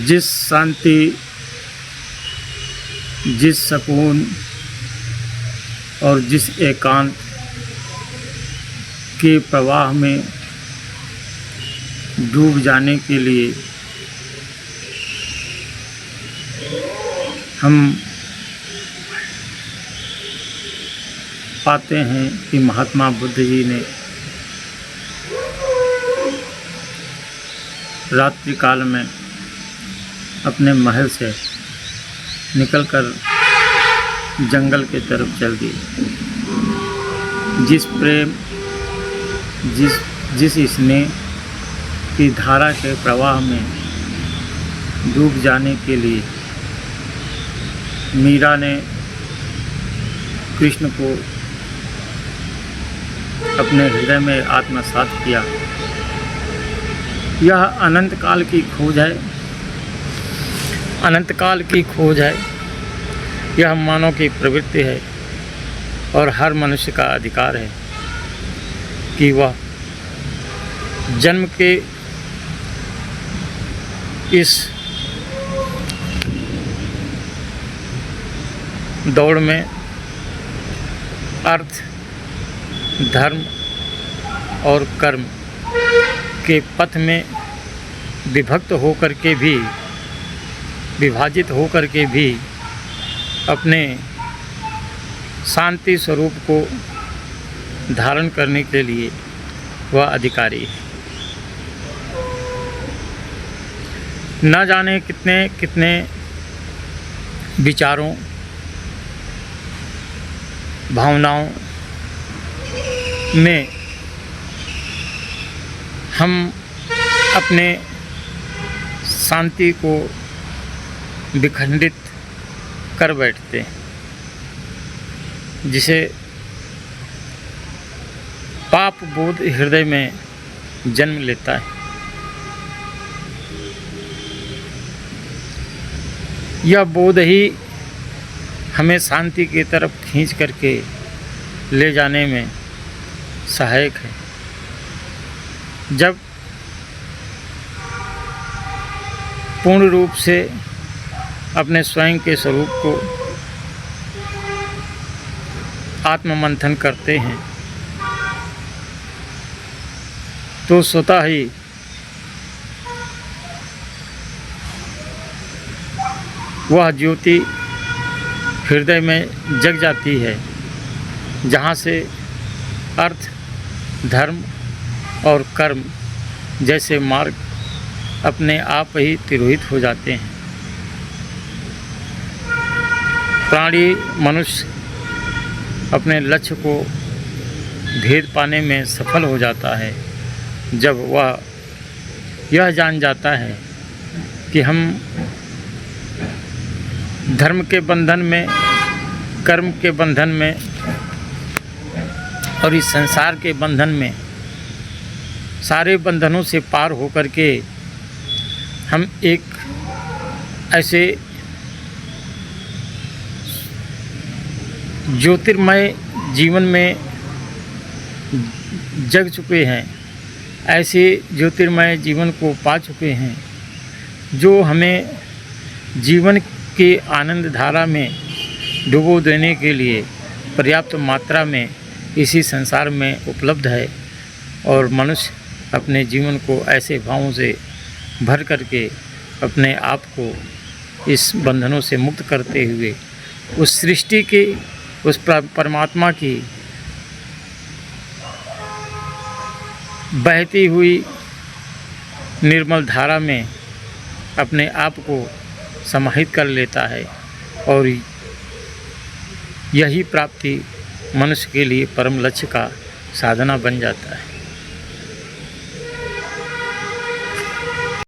जिस शांति, जिस सुकून और जिस एकांत के प्रवाह में डूब जाने के लिए हम पाते हैं कि महात्मा बुद्ध जी ने रात्रि काल में अपने महल से निकलकर जंगल की तरफ चल दिए। जिस प्रेम, जिस स्नेह की धारा के प्रवाह में डूब जाने के लिए मीरा ने कृष्ण को अपने हृदय में आत्मसात किया, यह अनंत काल की खोज है। अनंत काल की खोज है। यह मानव की प्रवृत्ति है और हर मनुष्य का अधिकार है कि वह जन्म के इस दौड़ में अर्थ, धर्म और कर्म के पथ में विभक्त होकर के भी, विभाजित होकर के भी अपने शांति स्वरूप को धारण करने के लिए वह अधिकारी है। न जाने कितने कितने विचारों, भावनाओं में हम अपने शांति को विखंडित कर बैठते हैं, जिसे पाप बोध हृदय में जन्म लेता है। यह बोध ही हमें शांति की तरफ खींच करके ले जाने में सहायक है। जब पूर्ण रूप से अपने स्वयं के स्वरूप को आत्ममंथन करते हैं तो स्वतः ही वह ज्योति हृदय में जग जाती है, जहाँ से अर्थ, धर्म और कर्म जैसे मार्ग अपने आप ही तिरोहित हो जाते हैं। प्राणी मनुष्य अपने लक्ष्य को भेद पाने में सफल हो जाता है जब वह यह जान जाता है कि हम धर्म के बंधन में, कर्म के बंधन में और इस संसार के बंधन में, सारे बंधनों से पार होकर के हम एक ऐसे ज्योतिर्मय जीवन में जग चुके हैं, ऐसे ज्योतिर्मय जीवन को पा चुके हैं जो हमें जीवन के आनंद धारा में डुबो देने के लिए पर्याप्त मात्रा में इसी संसार में उपलब्ध है। और मनुष्य अपने जीवन को ऐसे भावों से भर करके अपने आप को इस बंधनों से मुक्त करते हुए उस सृष्टि के, उस परमात्मा की बहती हुई निर्मल धारा में अपने आप को समाहित कर लेता है और यही प्राप्ति मनुष्य के लिए परम लक्ष्य का साधना बन जाता है।